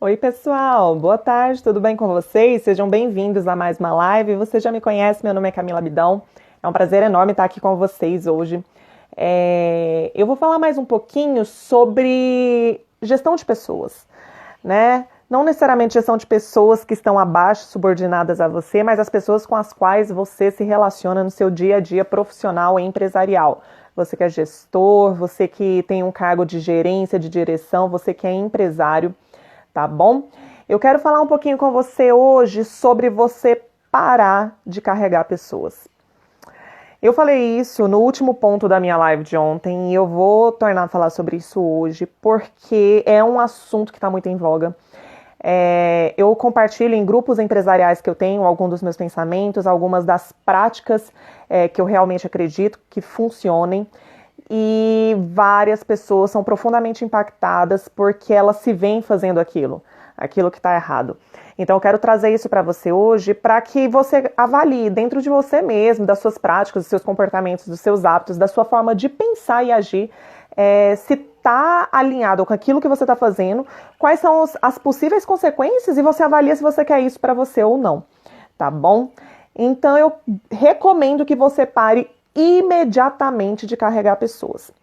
Oi, pessoal, boa tarde, tudo bem com vocês? Sejam bem-vindos a mais uma live. Você já me conhece, meu nome é Camila Abidão. É um prazer enorme estar aqui com vocês hoje. Eu vou falar mais um pouquinho sobre gestão de pessoas, né? Não necessariamente gestão de pessoas que estão abaixo, subordinadas a você, mas as pessoas com as quais você se relaciona no seu dia a dia profissional e empresarial. Você que é gestor, você que tem um cargo de gerência, de direção, você que é empresário. Tá bom? Eu quero falar um pouquinho com você hoje sobre você parar de carregar pessoas. Eu falei isso no último ponto da minha live de ontem e eu vou tornar a falar sobre isso hoje porque é um assunto que está muito em voga. Eu compartilho em grupos empresariais que eu tenho alguns dos meus pensamentos, algumas das práticas que eu realmente acredito que funcionem. E várias pessoas são profundamente impactadas porque elas se veem fazendo aquilo que está errado. Então eu quero trazer isso para você hoje para que você avalie dentro de você mesmo, das suas práticas, dos seus comportamentos, dos seus hábitos, da sua forma de pensar e agir, se está alinhado com aquilo que você está fazendo, quais são as possíveis consequências e você avalia se você quer isso para você ou não, tá bom? Então eu recomendo que você pare imediatamente de carregar pessoas. O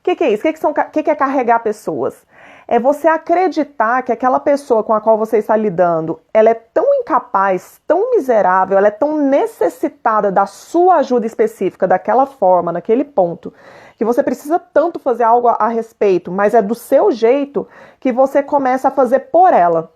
que é isso? O que é carregar pessoas? É você acreditar que aquela pessoa com a qual você está lidando, ela é tão incapaz, tão miserável, ela é tão necessitada da sua ajuda específica, daquela forma, naquele ponto, que você precisa tanto fazer algo a respeito, mas é do seu jeito que você começa a fazer por ela.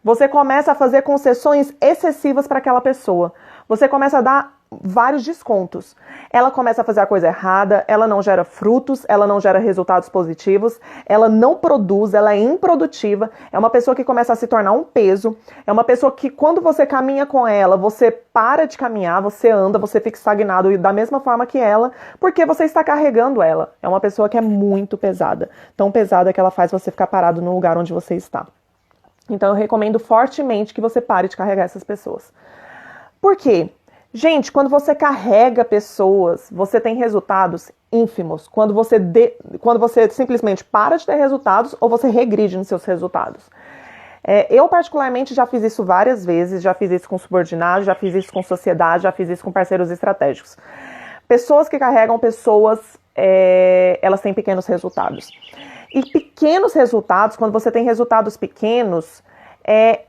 Você começa a fazer concessões excessivas para aquela pessoa. Você começa a dar vários descontos. Ela começa a fazer a coisa errada, ela não gera frutos, ela não gera resultados positivos, ela não produz, ela é improdutiva, é uma pessoa que começa a se tornar um peso, é uma pessoa que quando você caminha com ela, você para de caminhar, você anda, você fica estagnado da mesma forma que ela, porque você está carregando ela. É uma pessoa que é muito pesada, tão pesada que ela faz você ficar parado no lugar onde você está. Então eu recomendo fortemente que você pare de carregar essas pessoas. Por quê? Gente, quando você carrega pessoas, você tem resultados ínfimos. Quando você simplesmente para de ter resultados ou você regride nos seus resultados. Eu, particularmente, já fiz isso várias vezes. Já fiz isso com subordinados, já fiz isso com sociedade, já fiz isso com parceiros estratégicos. Pessoas que carregam pessoas, elas têm pequenos resultados. E pequenos resultados, quando você tem resultados pequenos,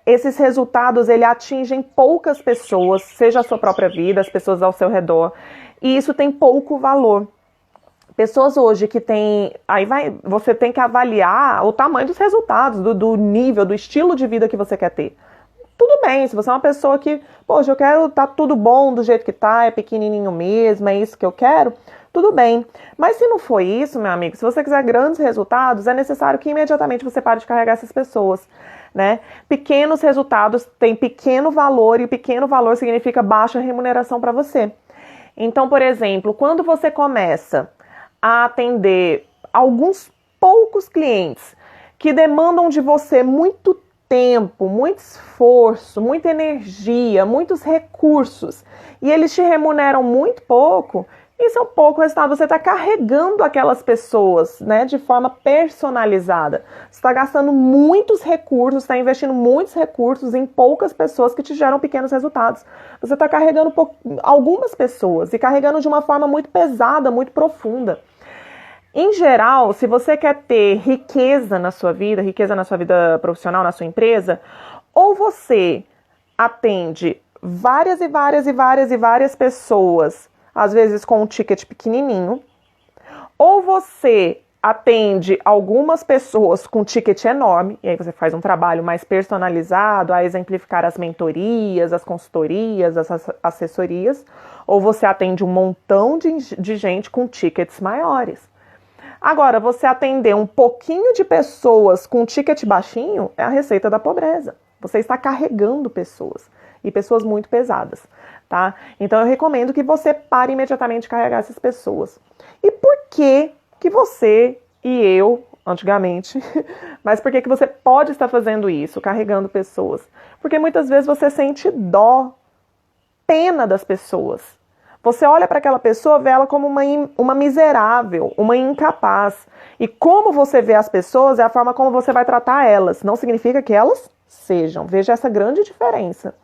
esses resultados ele atingem poucas pessoas, seja a sua própria vida, as pessoas ao seu redor, e isso tem pouco valor. Pessoas hoje que têm, você tem que avaliar o tamanho dos resultados, do nível, do estilo de vida que você quer ter. Tudo bem, se você é uma pessoa que, poxa, eu quero tá tudo bom do jeito que tá, é pequenininho mesmo, é isso que eu quero, tudo bem. Mas se não for isso, meu amigo, se você quiser grandes resultados, é necessário que imediatamente você pare de carregar essas pessoas, né? Pequenos resultados têm pequeno valor e pequeno valor significa baixa remuneração para você. Então, por exemplo, quando você começa a atender alguns poucos clientes que demandam de você muito tempo, muito esforço, muita energia, muitos recursos, e eles te remuneram muito pouco, isso é um pouco resultado. Você está carregando aquelas pessoas, né, de forma personalizada. Você está gastando muitos recursos, está investindo muitos recursos em poucas pessoas que te geram pequenos resultados. Você está carregando algumas pessoas e carregando de uma forma muito pesada, muito profunda. Em geral, se você quer ter riqueza na sua vida profissional, na sua empresa, ou você atende várias e várias e várias e várias pessoas, às vezes com um ticket pequenininho, ou você atende algumas pessoas com ticket enorme, e aí você faz um trabalho mais personalizado, a exemplificar as mentorias, as consultorias, as assessorias, ou você atende um montão de gente com tickets maiores. Agora, você atender um pouquinho de pessoas com ticket baixinho é a receita da pobreza. Você está carregando pessoas, e pessoas muito pesadas, tá? Então eu recomendo que você pare imediatamente de carregar essas pessoas. E por que você e eu, antigamente, mas por que você pode estar fazendo isso, carregando pessoas? Porque muitas vezes você sente dó, pena das pessoas. Você olha para aquela pessoa, vê ela como uma miserável, uma incapaz. E como você vê as pessoas é a forma como você vai tratar elas. Não significa que elas sejam. Veja essa grande diferença.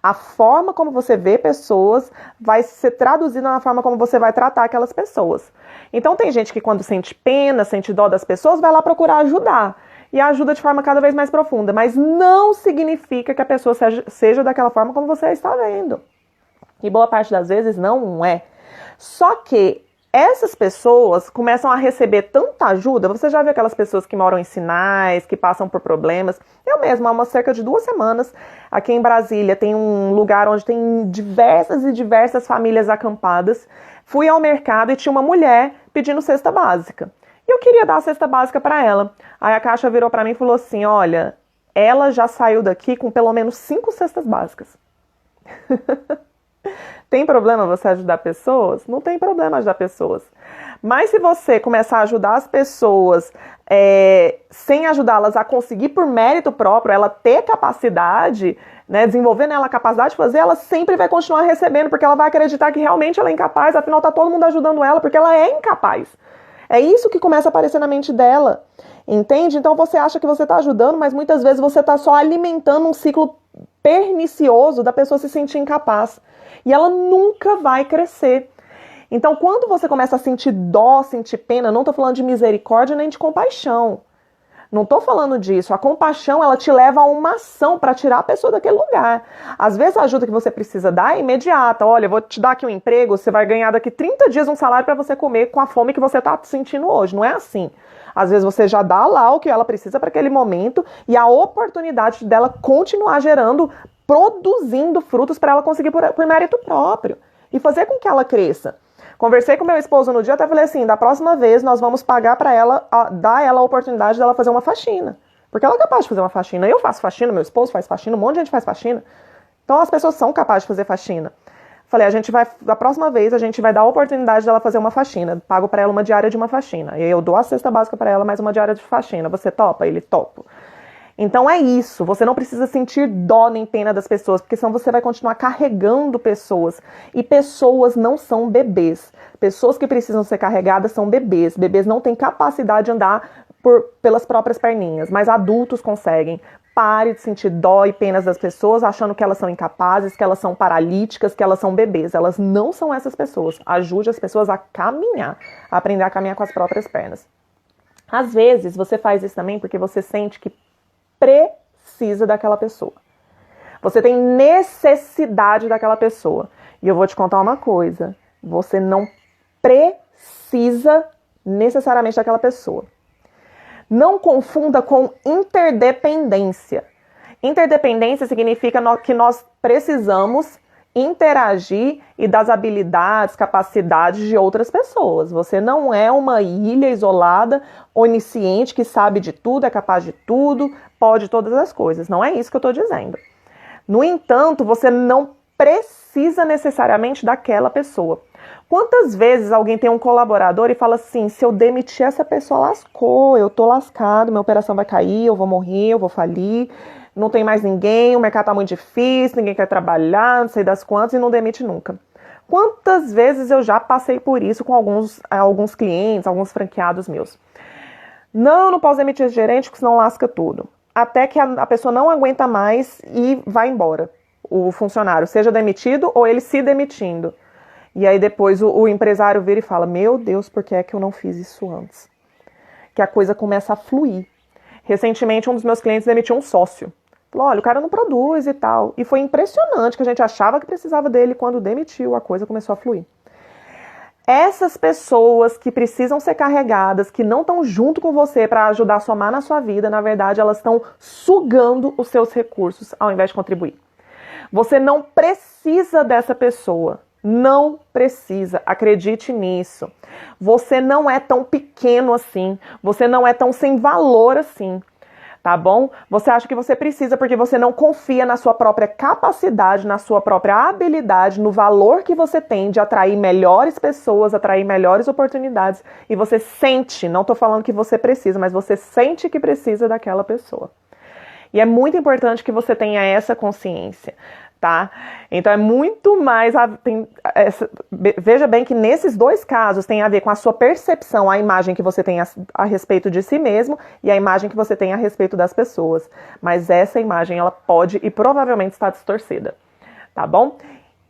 A forma como você vê pessoas vai ser traduzida na forma como você vai tratar aquelas pessoas. Então tem gente que quando sente pena, sente dó das pessoas, vai lá procurar ajudar. E ajuda de forma cada vez mais profunda. Mas não significa que a pessoa seja daquela forma como você está vendo. E boa parte das vezes não é. Só que essas pessoas começam a receber tanta ajuda. Você já viu aquelas pessoas que moram em Sinais, que passam por problemas? Eu mesma, há cerca de 2 semanas, aqui em Brasília, tem um lugar onde tem diversas e diversas famílias acampadas. Fui ao mercado e tinha uma mulher pedindo cesta básica. E eu queria dar a cesta básica para ela. Aí a caixa virou para mim e falou assim, olha, ela já saiu daqui com pelo menos 5 cestas básicas. Tem problema você ajudar pessoas? Não tem problema ajudar pessoas. Mas se você começar a ajudar as pessoas sem ajudá-las a conseguir por mérito próprio, ela ter capacidade, né, desenvolver nela a capacidade de fazer, ela sempre vai continuar recebendo, porque ela vai acreditar que realmente ela é incapaz, afinal tá todo mundo ajudando ela, porque ela é incapaz. É isso que começa a aparecer na mente dela, entende? Então você acha que você está ajudando, mas muitas vezes você está só alimentando um ciclo pernicioso da pessoa se sentir incapaz. E ela nunca vai crescer. Então, quando você começa a sentir dó, sentir pena, não estou falando de misericórdia nem de compaixão. Não estou falando disso. A compaixão, ela te leva a uma ação para tirar a pessoa daquele lugar. Às vezes a ajuda que você precisa dar é imediata. Olha, eu vou te dar aqui um emprego, você vai ganhar daqui 30 dias um salário para você comer com a fome que você está sentindo hoje. Não é assim. Às vezes você já dá lá o que ela precisa para aquele momento e a oportunidade dela continuar gerando, produzindo frutos para ela conseguir por mérito próprio e fazer com que ela cresça. Conversei com meu esposo no dia, até falei assim, da próxima vez nós vamos pagar para ela, dar ela a oportunidade dela fazer uma faxina. Porque ela é capaz de fazer uma faxina. Eu faço faxina, meu esposo faz faxina, um monte de gente faz faxina. Então as pessoas são capazes de fazer faxina. Falei, da próxima vez a gente vai dar a oportunidade dela fazer uma faxina. Pago para ela uma diária de uma faxina. E eu dou a cesta básica para ela, mais uma diária de faxina. Você topa? Ele topa. Então é isso, você não precisa sentir dó nem pena das pessoas, porque senão você vai continuar carregando pessoas. E pessoas não são bebês. Pessoas que precisam ser carregadas são bebês. Bebês não têm capacidade de andar pelas próprias perninhas, mas adultos conseguem. Pare de sentir dó e penas das pessoas, achando que elas são incapazes, que elas são paralíticas, que elas são bebês. Elas não são essas pessoas. Ajude as pessoas a caminhar, a aprender a caminhar com as próprias pernas. Às vezes, você faz isso também porque você sente que precisa daquela pessoa. Você tem necessidade daquela pessoa. E eu vou te contar uma coisa. Você não precisa necessariamente daquela pessoa. Não confunda com interdependência. Interdependência significa que nós precisamos interagir e das habilidades, capacidades de outras pessoas. Você não é uma ilha isolada, onisciente, que sabe de tudo, é capaz de tudo, pode todas as coisas. Não é isso que eu estou dizendo. No entanto, você não precisa necessariamente daquela pessoa. Quantas vezes alguém tem um colaborador e fala assim, se eu demitir essa pessoa, lascou, eu tô lascado, minha operação vai cair, eu vou morrer, eu vou falir, não tem mais ninguém, o mercado tá muito difícil, ninguém quer trabalhar, não sei das quantas e não demite nunca. Quantas vezes eu já passei por isso com alguns clientes, alguns franqueados meus. Não posso demitir esse gerente, porque senão lasca tudo. Até que a pessoa não aguenta mais e vai embora, o funcionário, seja demitido ou ele se demitindo. E aí depois o empresário vira e fala, meu Deus, por que é que eu não fiz isso antes? Que a coisa começa a fluir. Recentemente, um dos meus clientes demitiu um sócio. Falou, olha, o cara não produz e tal. E foi impressionante que a gente achava que precisava dele. Quando demitiu, a coisa começou a fluir. Essas pessoas que precisam ser carregadas, que não estão junto com você para ajudar a somar na sua vida, na verdade, elas estão sugando os seus recursos ao invés de contribuir. Você não precisa dessa pessoa. Não precisa, acredite nisso. Você não é tão pequeno assim, você não é tão sem valor assim, tá bom? Você acha que você precisa porque você não confia na sua própria capacidade, na sua própria habilidade, no valor que você tem de atrair melhores pessoas, atrair melhores oportunidades. E você sente, não tô falando que você precisa, mas você sente que precisa daquela pessoa. E é muito importante que você tenha essa consciência. tá? Então é muito mais, veja bem que nesses dois casos tem a ver com a sua percepção, a imagem que você tem a respeito de si mesmo e a imagem que você tem a respeito das pessoas, mas essa imagem ela pode e provavelmente está distorcida, tá bom?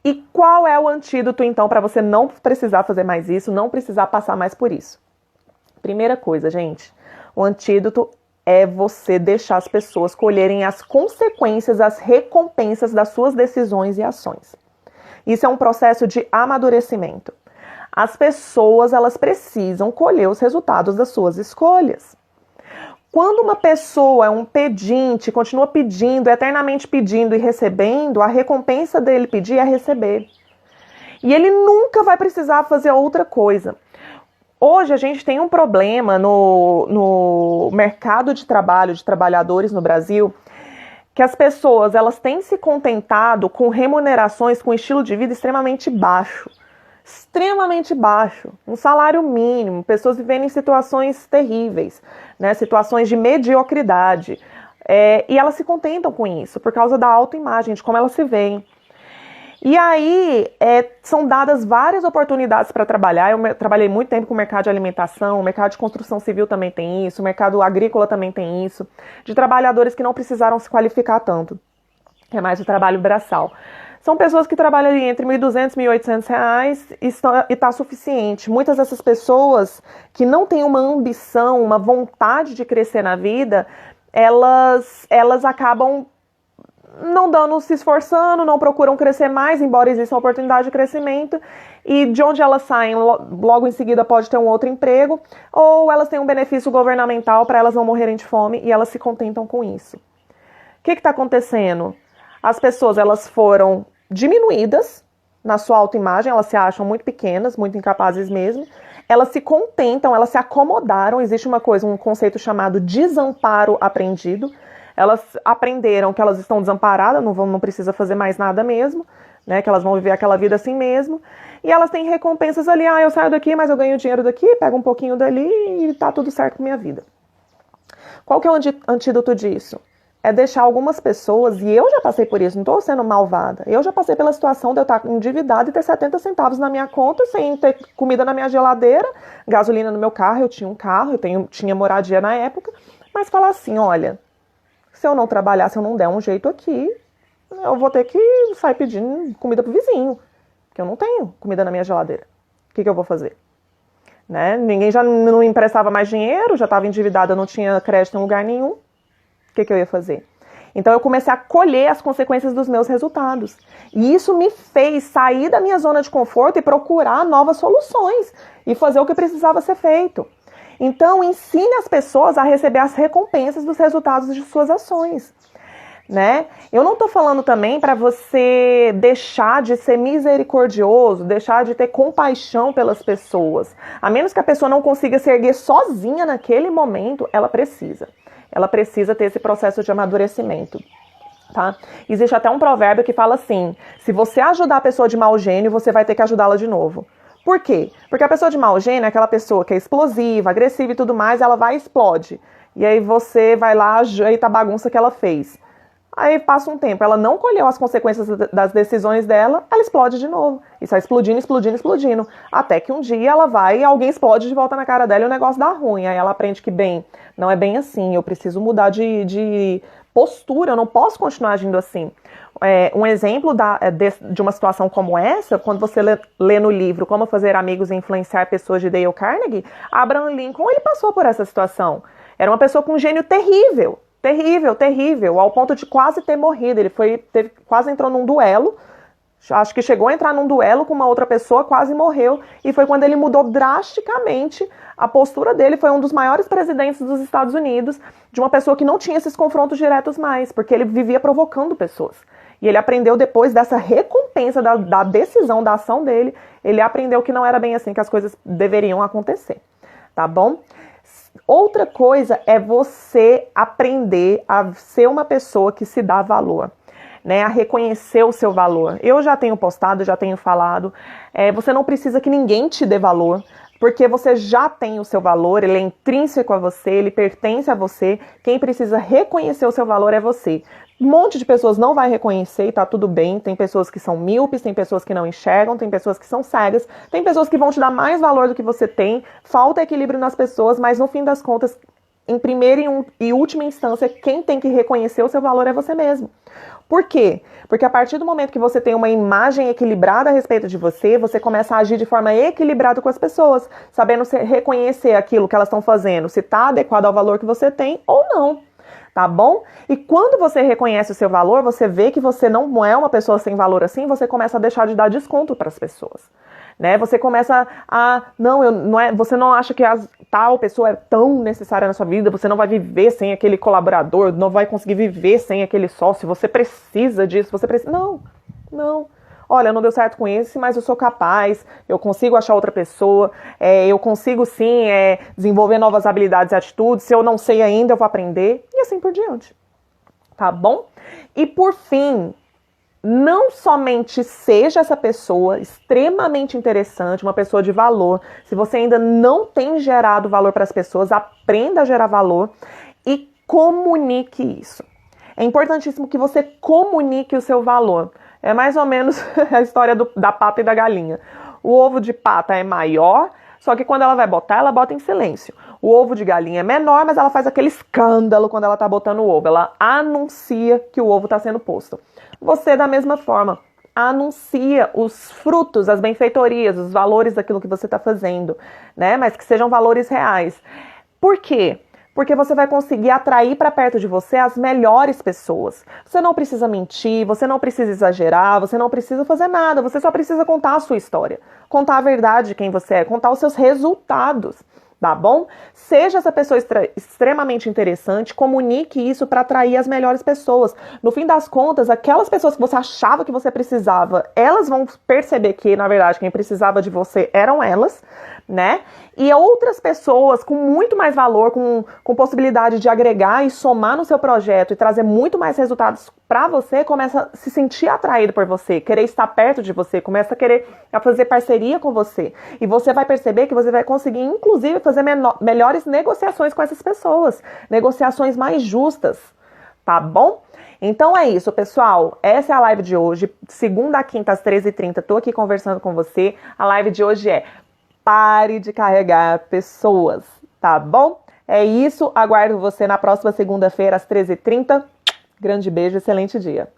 E qual é o antídoto então para você não precisar fazer mais isso, não precisar passar mais por isso? Primeira coisa, gente, o antídoto é você deixar as pessoas colherem as consequências, as recompensas das suas decisões e ações. Isso é um processo de amadurecimento. As pessoas, elas precisam colher os resultados das suas escolhas. Quando uma pessoa é um pedinte, continua pedindo, eternamente pedindo e recebendo, a recompensa dele pedir é receber. E ele nunca vai precisar fazer outra coisa. Hoje a gente tem um problema no mercado de trabalho de trabalhadores no Brasil, que as pessoas elas têm se contentado com remunerações com estilo de vida extremamente baixo. Extremamente baixo, um salário mínimo, pessoas vivendo em situações terríveis, né, situações de mediocridade. E elas se contentam com isso, por causa da autoimagem, de como elas se veem. E aí, são dadas várias oportunidades para trabalhar. Eu trabalhei muito tempo com o mercado de alimentação, o mercado de construção civil também tem isso, o mercado agrícola também tem isso, de trabalhadores que não precisaram se qualificar tanto. É mais o trabalho braçal. São pessoas que trabalham ali entre R$ 1.200 e R$ 1.800 e está suficiente. Muitas dessas pessoas que não têm uma ambição, uma vontade de crescer na vida, elas acabam não se esforçando, não procuram crescer mais, embora exista uma oportunidade de crescimento, e de onde elas saem, logo em seguida pode ter um outro emprego, ou elas têm um benefício governamental para elas não morrerem de fome, e elas se contentam com isso. O que está acontecendo? As pessoas elas foram diminuídas na sua autoimagem, elas se acham muito pequenas, muito incapazes mesmo, elas se contentam, elas se acomodaram, existe um conceito chamado desamparo aprendido. Elas aprenderam que elas estão desamparadas, não precisa fazer mais nada mesmo, né? Que elas vão viver aquela vida assim mesmo. E elas têm recompensas ali, eu saio daqui, mas eu ganho dinheiro daqui, pego um pouquinho dali e tá tudo certo com minha vida. Qual que é o antídoto disso? É deixar algumas pessoas, e eu já passei por isso, não estou sendo malvada, eu já passei pela situação de eu estar endividada e ter 70 centavos na minha conta, sem ter comida na minha geladeira, gasolina no meu carro, eu tinha um carro, tinha moradia na época, mas falar assim, olha, se eu não trabalhar, se eu não der um jeito aqui, eu vou ter que sair pedindo comida pro vizinho, porque eu não tenho comida na minha geladeira. O que eu vou fazer? Né? Ninguém já não emprestava mais dinheiro, já estava endividada, não tinha crédito em lugar nenhum. O que eu ia fazer? Então eu comecei a colher as consequências dos meus resultados. E isso me fez sair da minha zona de conforto e procurar novas soluções e fazer o que precisava ser feito. Então, ensine as pessoas a receber as recompensas dos resultados de suas ações, né? Eu não estou falando também para você deixar de ser misericordioso, deixar de ter compaixão pelas pessoas. A menos que a pessoa não consiga se erguer sozinha naquele momento, ela precisa. Ela precisa ter esse processo de amadurecimento, tá? Existe até um provérbio que fala assim, se você ajudar a pessoa de mau gênio, você vai ter que ajudá-la de novo. Por quê? Porque a pessoa de mau gênio é aquela pessoa que é explosiva, agressiva e tudo mais, ela vai e explode. E aí você vai lá, ajeita a bagunça que ela fez. Aí passa um tempo, ela não colheu as consequências das decisões dela, ela explode de novo. E sai explodindo, explodindo, explodindo. Até que um dia ela vai e alguém explode de volta na cara dela e o negócio dá ruim. Aí ela aprende que, não é bem assim, eu preciso mudar de postura, eu não posso continuar agindo assim. Um exemplo de uma situação como essa, quando você lê no livro Como Fazer Amigos e Influenciar Pessoas de Dale Carnegie, Abraham Lincoln, ele passou por essa situação. Era uma pessoa com um gênio terrível, terrível, ao ponto de quase ter morrido. Ele quase entrou num duelo, acho que chegou a entrar num duelo com uma outra pessoa, quase morreu, e foi quando ele mudou drasticamente a postura dele. Foi um dos maiores presidentes dos Estados Unidos, de uma pessoa que não tinha esses confrontos diretos mais, porque ele vivia provocando pessoas. E ele aprendeu depois dessa recompensa da decisão, da ação dele, ele aprendeu que não era bem assim que as coisas deveriam acontecer, tá bom? Outra coisa é você aprender a ser uma pessoa que se dá valor. né, a reconhecer o seu valor. Eu já tenho postado, já tenho falado, você não precisa que ninguém te dê valor, porque você já tem o seu valor, ele é intrínseco a você, ele pertence a você. Quem precisa reconhecer o seu valor é você. Um monte de pessoas não vai reconhecer e tá tudo bem. Tem pessoas que são míopes, tem pessoas que não enxergam, tem pessoas que são cegas, tem pessoas que vão te dar mais valor do que você tem. Falta equilíbrio nas pessoas, mas no fim das contas, em primeira e última instância, quem tem que reconhecer o seu valor é você mesmo. Por quê? Porque a partir do momento que você tem uma imagem equilibrada a respeito de você, você começa a agir de forma equilibrada com as pessoas, sabendo reconhecer aquilo que elas estão fazendo, se está adequado ao valor que você tem ou não. Tá bom? E quando você reconhece o seu valor, você vê que você não é uma pessoa sem valor assim, você começa a deixar de dar desconto para as pessoas. Né? Você começa a... você não acha que tal pessoa é tão necessária na sua vida, você não vai viver sem aquele colaborador, não vai conseguir viver sem aquele sócio, você precisa disso, você precisa... Não. Olha, não deu certo com esse, mas eu sou capaz, eu consigo achar outra pessoa, eu consigo sim desenvolver novas habilidades e atitudes, se eu não sei ainda, eu vou aprender, e assim por diante. Tá bom? E por fim, não somente seja essa pessoa extremamente interessante, uma pessoa de valor. Se você ainda não tem gerado valor para as pessoas, aprenda a gerar valor e comunique isso. É importantíssimo que você comunique o seu valor. É mais ou menos a história da pata e da galinha. O ovo de pata é maior, só que quando ela vai botar, ela bota em silêncio. O ovo de galinha é menor, mas ela faz aquele escândalo quando ela tá botando o ovo. Ela anuncia que o ovo está sendo posto. Você, da mesma forma, anuncia os frutos, as benfeitorias, os valores daquilo que você está fazendo, né? Mas que sejam valores reais. Por quê? Porque você vai conseguir atrair para perto de você as melhores pessoas. Você não precisa mentir, você não precisa exagerar, você não precisa fazer nada, você só precisa contar a sua história, contar a verdade de quem você é, contar os seus resultados. Tá bom? Seja essa pessoa extremamente interessante, comunique isso para atrair as melhores pessoas. No fim das contas, aquelas pessoas que você achava que você precisava, elas vão perceber que, na verdade, quem precisava de você eram elas, né? E outras pessoas com muito mais valor, com possibilidade de agregar e somar no seu projeto e trazer muito mais resultados para você, começa a se sentir atraído por você, querer estar perto de você, começa a querer fazer parceria com você. E você vai perceber que você vai conseguir, inclusive, fazer melhores negociações com essas pessoas, negociações mais justas, tá bom? Então é isso, pessoal. Essa é a live de hoje. Segunda a quinta, às 13h30, tô aqui conversando com você. A live de hoje é: pare de carregar pessoas, tá bom? É isso, aguardo você na próxima segunda-feira, às 13h30. Grande beijo, excelente dia.